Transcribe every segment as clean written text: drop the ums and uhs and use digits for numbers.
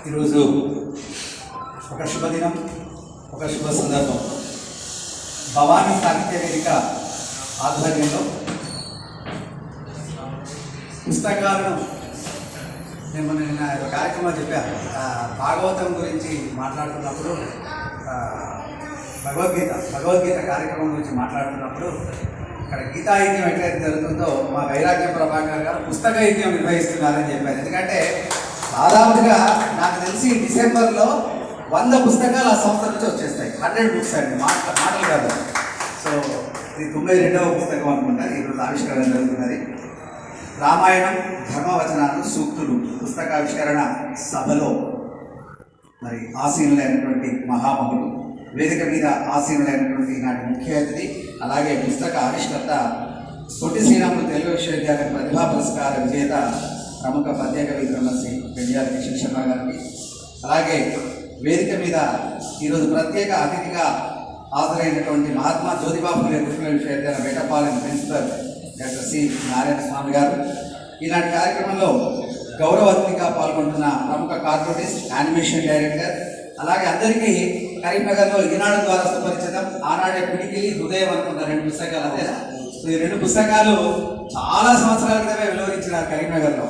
ఈరోజు ఒక శుభదినం, ఒక శుభ సందర్భం. భవానీ సాహిత్య వేదిక ఆధ్వర్యంలో పుస్తకాలను నేను నిన్న కార్యక్రమం చెప్పాను. భాగవతం గురించి మాట్లాడుతున్నప్పుడు, భగవద్గీత కార్యక్రమం గురించి మాట్లాడుతున్నప్పుడు ఇక్కడ గీతాయజ్ఞం ఎట్లయితే జరుగుతుందో మా వైరాగ్య ప్రభాకర్ గారు పుస్తక యజ్ఞం నిర్వహిస్తున్నారని చెప్పారు. ఎందుకంటే దాదాపుగా నాకు తెలిసి డిసెంబర్లో 100 పుస్తకాలు ఆ సంస్థ నుంచి వచ్చేస్తాయి. 100 బుక్స్ అండి, మాటలు కాదు. సో ఇది 92వ పుస్తకం అనుకుంటా ఈరోజు ఆవిష్కరణ జరుగుతున్నది. రామాయణం ధర్మవచనాలు సూక్తులు పుస్తకావిష్కరణ సభలో మరి ఆసీనులైనటువంటి మహామహులు, వేదిక మీద ఆసీనులైనటువంటి నాటి ముఖ్య అతిథి, అలాగే పుస్తక ఆవిష్కర్త పొట్టి శ్రీరాములు తెలుగు విశ్వవిద్యాలయం ప్రతిభా పురస్కార విజేత ప్రముఖ పద్య కవి బ్రహ్మశ్రీ పెండియాల కిషన్ శర్మ గారికి, అలాగే వేదిక మీద ఈరోజు ప్రత్యేక అతిథిగా హాజరైనటువంటి మహాత్మా జ్యోతిబా ఫులే విశ్వవిద్యాలయం Betapalem principal doctor C Narayana స్వామి గారు, ఈనాటి కార్యక్రమంలో గౌరవ అతిథిగా పాల్గొంటున్న ప్రముఖ కార్టూనిస్ట్, యానిమేషన్ డైరెక్టర్, అలాగే అందరికీ కరీంనగర్లో ఈనాడు ద్వారా సుపరిచితం ఆనాడే పిడికిలి హృదయం అనుకున్న 2 పుస్తకాలు అదేనా. సో ఈ 2 పుస్తకాలు చాలా సంవత్సరాల క్రితమే వెలువరించినారు కరీంనగర్లో.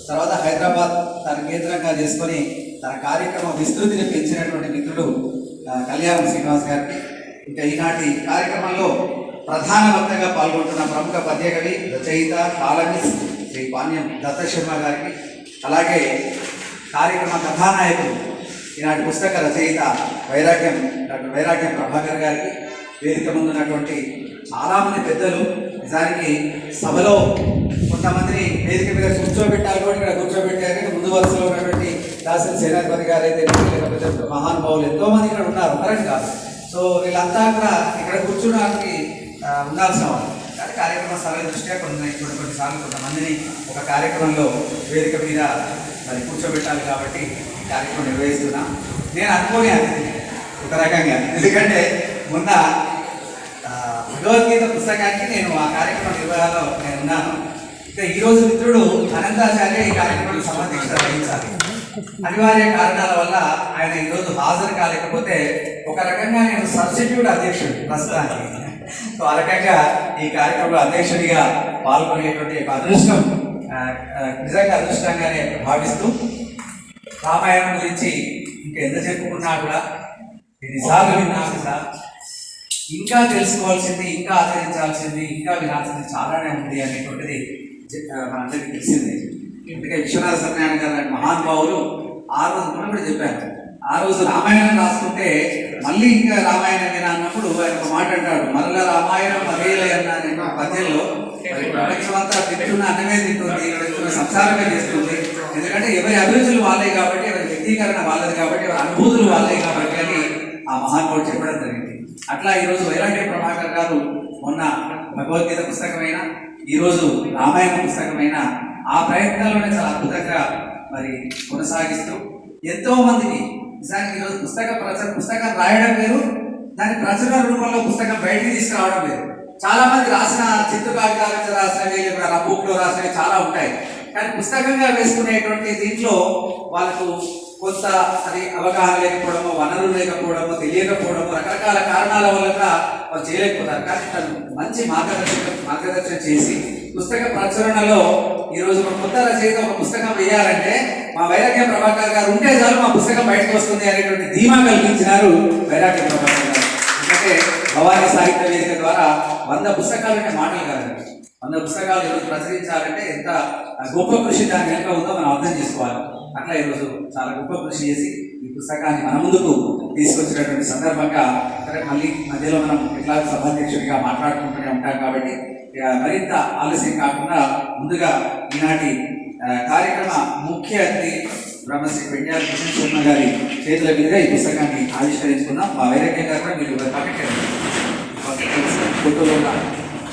తర్వాత హైదరాబాద్ తన కేంద్రంగా చేసుకొని తన కార్యక్రమ విస్తృతిని పెంచినటువంటి మిత్రుడు కళ్యాణం శ్రీనివాస్ గారికి, ఇంకా ఈనాటి కార్యక్రమంలో ప్రధాన వక్తగా పాల్గొంటున్న ప్రముఖ పద్యకవి, రచయిత, కాలమిస్ట్ శ్రీ పాణ్యం దత్త శర్మ గారికి, అలాగే కార్యక్రమ కథానాయకుడు ఈనాటి పుస్తక రచయిత డాక్టర్ వైరాగ్యం ప్రభాకర్ గారికి, వేదిక ముందున్నటువంటి చాలామంది పెద్దలు, నిజానికి సభలో కొంతమందిని వేదిక మీద కూర్చోబెట్టాలి కూడా ఇక్కడ కూర్చోబెట్టారు. ముందు వరుసలో ఉన్నటువంటి దాసరి సేనాధిపతి గారు అయితే లేకపోతే మహానుభావులు ఎంతోమంది ఇక్కడ ఉన్నారు, ఉన్నారని కాదు. సో వీళ్ళంతా కూడా ఇక్కడ కూర్చోడానికి ఉండాల్సిన వాళ్ళు. కానీ కార్యక్రమ స్థల దృష్ట్యా కొన్నిసార్లు కొంతమందిని ఒక కార్యక్రమంలో వేదిక మీద మరి కూర్చోబెట్టాలి కాబట్టి కార్యక్రమం నిర్వహిస్తున్నా. నేను అనుకోని అతిథి ఒక రకంగా, ఎందుకంటే మొన్న భగవద్గీత పుస్తకానికి నేను ఆ కార్యక్రమ నిర్వహణలో నేను ఉన్నాను. ఇంకా ఈరోజు మిత్రుడు అనంతాచార్య ఈ కార్యక్రమానికి సంబంధించిన వహించాలి. అనివార్య కారణాల వల్ల ఆయన ఈరోజు హాజరు కాలేకపోతే ఒక రకంగా నేను సబ్స్టిట్యూట్ అధ్యక్షుడు ప్రస్తుతానికి. సో ఆ రకంగా ఈ కార్యక్రమంలో అధ్యక్షుడిగా పాల్గొనేటువంటి ఒక అదృష్టం నిజంగా అదృష్టంగానే భావిస్తూ, రామాయణం గురించి ఇంకా ఎంత చెప్పుకున్నా కూడా, ఎన్నిసార్లు విన్నా కూడా ఇంకా తెలుసుకోవాల్సింది, ఇంకా ఆచరించాల్సింది, ఇంకా వినాల్సింది చాలానే ఉంది అనేటువంటిది మనందరికీ తెలిసింది. ఎందుకంటే విశ్వనాథ సత్యనారాయణ గారు లాంటి మహానుభావులు ఆ రోజు మనం కూడా చెప్పాను, ఆ రోజు రామాయణం రాసుకుంటే మళ్ళీ ఇంకా రామాయణం వినా అన్నప్పుడు ఆయన ఒక మాట అంటాడు, మరలా రామాయణం అవేలయన్న అనే పద్యంలో ప్రపంచమంతా తింటున్న అన్నమే తింటుంది, తింటున్న సంసారమే చేస్తుంది. ఎందుకంటే ఎవరి అభిరుచులు వాళ్ళే కాబట్టి, ఎవరి వ్యక్తీకరణ వాళ్ళది కాబట్టి, ఎవరి అనుభూతులు వాళ్ళే కాబట్టి అని ఆ మహానుభావుడు చెప్పడం జరిగింది. అట్లా ఈరోజు వైరాగ్య ప్రభాకర్ గారు మొన్న భగవద్గీత పుస్తకమైన, ఈరోజు రామాయణ పుస్తకమైన ఆ ప్రయత్నాల్లోనే చాలా అద్భుతంగా మరి కొనసాగిస్తూ ఎంతో మందికి, నిజానికి ఈరోజు పుస్తకం రాయడం వేరు, దాని ప్రచురణ రూపంలో పుస్తకం బయటికి తీసుకురావడం వేరు. చాలా మంది రాసిన చిత్తు కాగితాల మీద రాసినవి, బుక్లో రాసినవి చాలా ఉంటాయి. కానీ పుస్తకంగా వేసుకునేటువంటి దీంట్లో వాళ్ళకు కొంత అది అవగాహన లేకపోవడము, వనరులు లేకపోవడము, తెలియకపోవడము, రకరకాల కారణాల వల్ల వాళ్ళు చేయలేకపోతారు. కానీ తను మంచి మార్గదర్శనం చేసి పుస్తక ప్రచురణలో ఈరోజు ఒక కొత్త రచయిత ఒక పుస్తకం వేయాలంటే మా వైరాగ్య ప్రభాకర్ గారు ఉంటే చాలు మా పుస్తకం బయటకు వస్తుంది అనేటువంటి ధీమా కల్పించినారు వైరాగ్య ప్రభాకర్ గారు. ఎందుకంటే భవానీ సాహిత్య వేదిక ద్వారా 100 పుస్తకాలు అంటే మాటలు కాదండి. 100 పుస్తకాలు ఈరోజు ప్రచురించాలంటే ఎంత గొప్ప కృషి దాని వెనుక ఉందో మనం అర్థం చేసుకోవాలి. అట్లా ఈరోజు చాలా గొప్ప కృషి చేసి ఈ పుస్తకాన్ని మన ముందుకు తీసుకొచ్చినటువంటి సందర్భంగా మళ్ళీ మధ్యలో మనం ఎట్లా సభాధ్యక్షుడిగా మాట్లాడుకుంటూనే ఉంటాం కాబట్టి మరింత ఆలస్యం కాకుండా ముందుగా ఈనాటి కార్యక్రమ ముఖ్య అతిథి బ్రహ్మశ్రీ పెండియాల కిషన్ శర్మ గారి చేతుల మీదుగా ఈ పుస్తకాన్ని ఆవిష్కరించుకున్నాం. మా వైరాగ్యం గారు కూడా మీరు ఫోటోలో